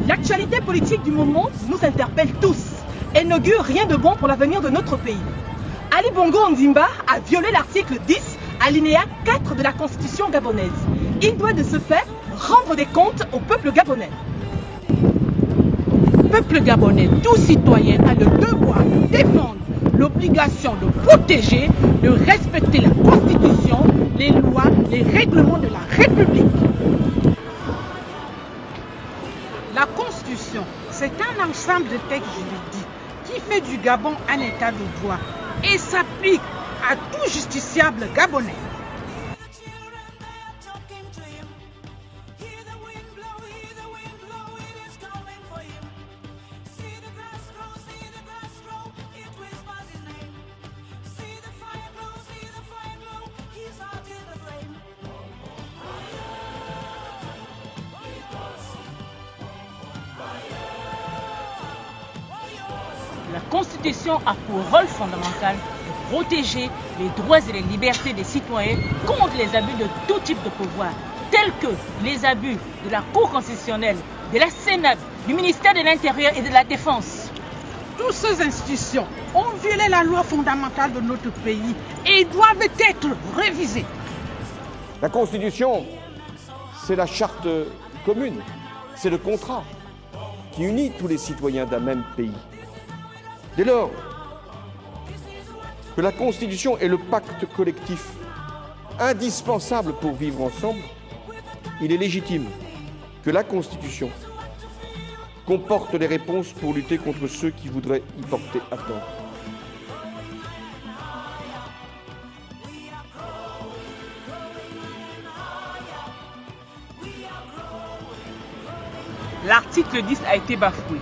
L'actualité politique du moment nous interpelle tous et n'augure rien de bon pour l'avenir de notre pays. Ali Bongo Ondimba a violé l'article 10, alinéa 4 de la Constitution gabonaise. Il doit de ce fait rendre des comptes au peuple gabonais. Peuple gabonais, tout citoyen a le devoir de défendre, l'obligation de protéger, de respecter la Constitution, les lois, les règlements de la République. La Constitution, c'est un ensemble de textes juridiques qui fait du Gabon un état de droit et s'applique à tout justiciable gabonais. La Constitution a pour rôle fondamental de protéger les droits et les libertés des citoyens contre les abus de tout type de pouvoir, tels que les abus de la Cour constitutionnelle, de la Sénat, du ministère de l'Intérieur et de la Défense. Toutes ces institutions ont violé la loi fondamentale de notre pays et doivent être révisées. La Constitution, c'est la charte commune, c'est le contrat qui unit tous les citoyens d'un même pays. Dès lors que la Constitution est le pacte collectif indispensable pour vivre ensemble, il est légitime que la Constitution comporte les réponses pour lutter contre ceux qui voudraient y porter atteinte. L'article 10 a été bafoué.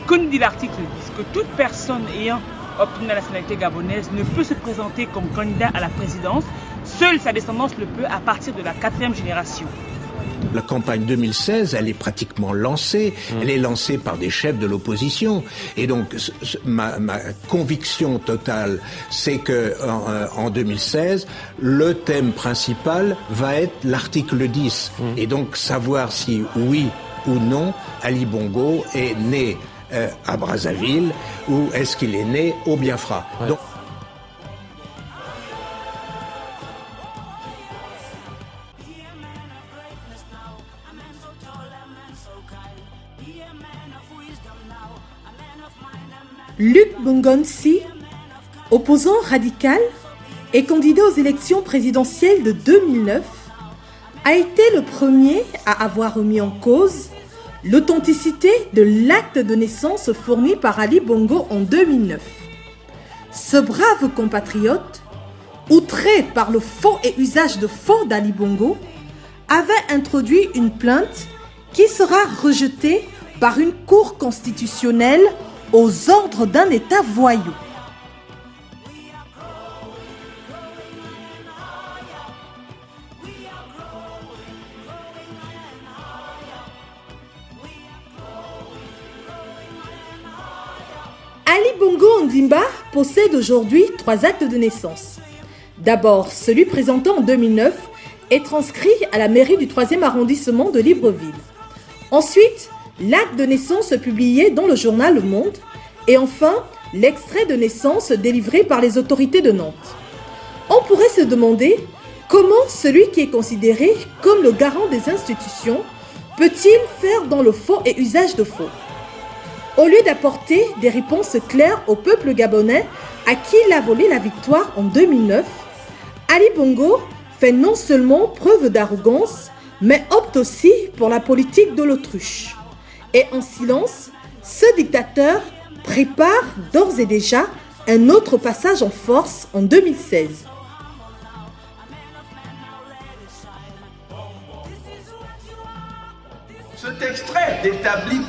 Que nous dit l'article 10? Que toute personne ayant obtenu la nationalité gabonaise ne peut se présenter comme candidat à la présidence. Seule sa descendance le peut à partir de la 4e génération. La campagne 2016, elle est pratiquement lancée. Elle est lancée par des chefs de l'opposition. Et donc, ma conviction totale, c'est que en 2016, le thème principal va être l'article 10. Et donc, savoir si oui ou non, Ali Bongo est né à Brazzaville ou est-ce qu'il est né au Biafra. Ouais. Donc, Luc Bongonsi, opposant radical et candidat aux élections présidentielles de 2009, a été le premier à avoir remis en cause l'authenticité de l'acte de naissance fourni par Ali Bongo en 2009. Ce brave compatriote, outré par le faux et usage de faux d'Ali Bongo, avait introduit une plainte qui sera rejetée par une cour constitutionnelle aux ordres d'un État voyou. Ali Bongo Ondimba possède aujourd'hui 3 actes de naissance. D'abord, celui présenté en 2009 est transcrit à la mairie du 3e arrondissement de Libreville. Ensuite, l'acte de naissance publié dans le journal Le Monde. Et enfin, l'extrait de naissance délivré par les autorités de Nantes. On pourrait se demander comment celui qui est considéré comme le garant des institutions peut-il faire dans le faux et usage de faux? Au lieu d'apporter des réponses claires au peuple gabonais à qui il a volé la victoire en 2009, Ali Bongo fait non seulement preuve d'arrogance, mais opte aussi pour la politique de l'autruche. Et en silence, ce dictateur prépare d'ores et déjà un autre passage en force en 2016. Cet extrait n'établit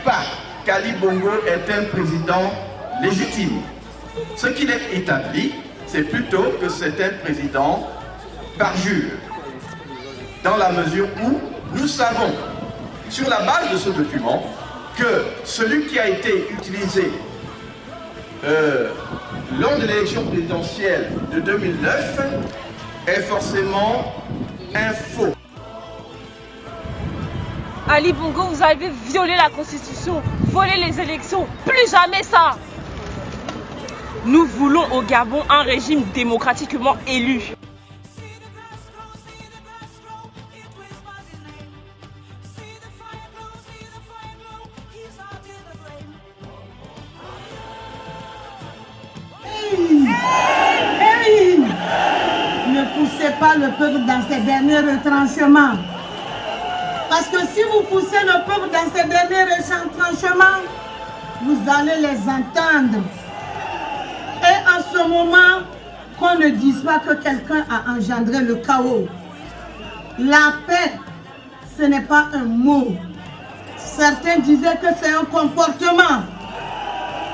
pas qu'Ali Bongo est un président légitime. Ce qu'il est établi, c'est plutôt que c'est un président parjure. Dans la mesure où nous savons, sur la base de ce document, que celui qui a été utilisé lors de l'élection présidentielle de 2009 est forcément un faux. Ali Bongo, vous avez violé la Constitution, volé les élections, plus jamais ça. Nous voulons au Gabon un régime démocratiquement élu. Ne poussez pas le peuple dans ses derniers retranchements. Parce que si vous poussez le peuple dans ses derniers retranchements, vous allez les entendre. Et en ce moment, qu'on ne dise pas que quelqu'un a engendré le chaos. La paix, ce n'est pas un mot. Certains disaient que c'est un comportement.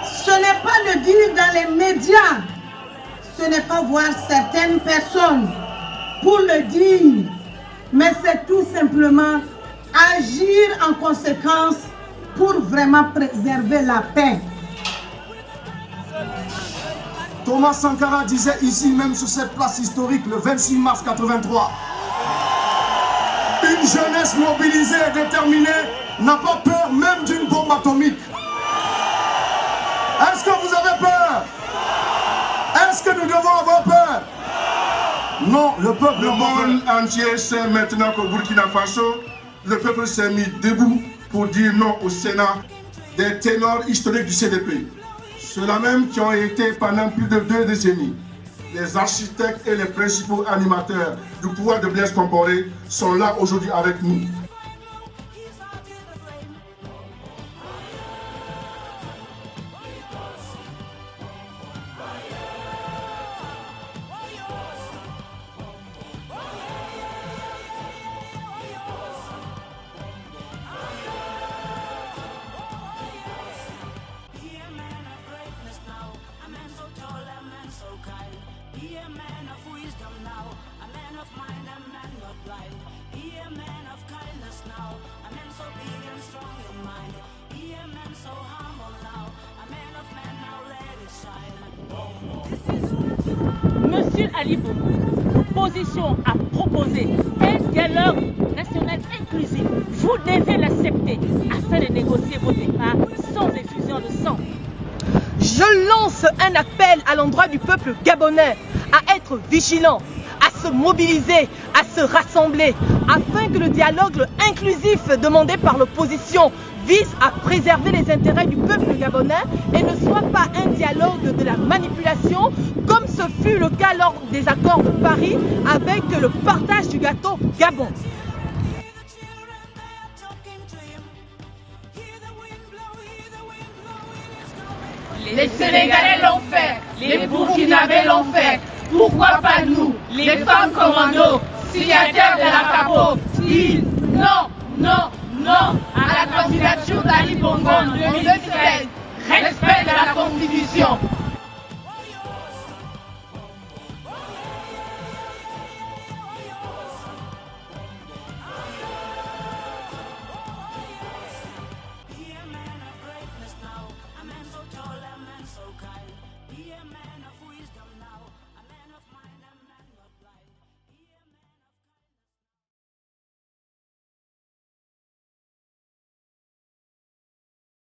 Ce n'est pas le dire dans les médias. Ce n'est pas voir certaines personnes pour le dire. Mais c'est tout simplement agir en conséquence pour vraiment préserver la paix. Thomas Sankara disait ici même sur cette place historique le 26 mars 83. Une jeunesse mobilisée et déterminée n'a pas peur même d'une bombe atomique. Est-ce que vous avez peur? Est-ce que nous devons avoir peur? Non, le peuple. Le monde entier sait maintenant qu'au Burkina Faso, le peuple s'est mis debout pour dire non au Sénat des ténors historiques du CDP. Ceux-là même qui ont été pendant plus de 2 décennies les architectes et les principaux animateurs du pouvoir de Blaise Compaoré sont là aujourd'hui avec nous. Monsieur Ali Bongo, l'opposition a proposé un dialogue national inclusif. Vous devez l'accepter afin de négocier vos départs sans effusion de sang. Je lance un appel à l'endroit du peuple gabonais à être vigilant, à se mobiliser, à se rassembler, afin que le dialogue inclusif demandé par l'opposition vise à préserver les intérêts du peuple gabonais et ne soit pas un dialogue de la manipulation, comme ce fut le cas lors des accords de Paris avec le partage du gâteau Gabon. Les Sénégalais l'ont fait, les Burkinabés l'ont fait. Pourquoi pas nous, les femmes commandos, signataires de la CAPO, disent non, non, non à la candidature d'Ali Bongo en 2016, respect de la Constitution.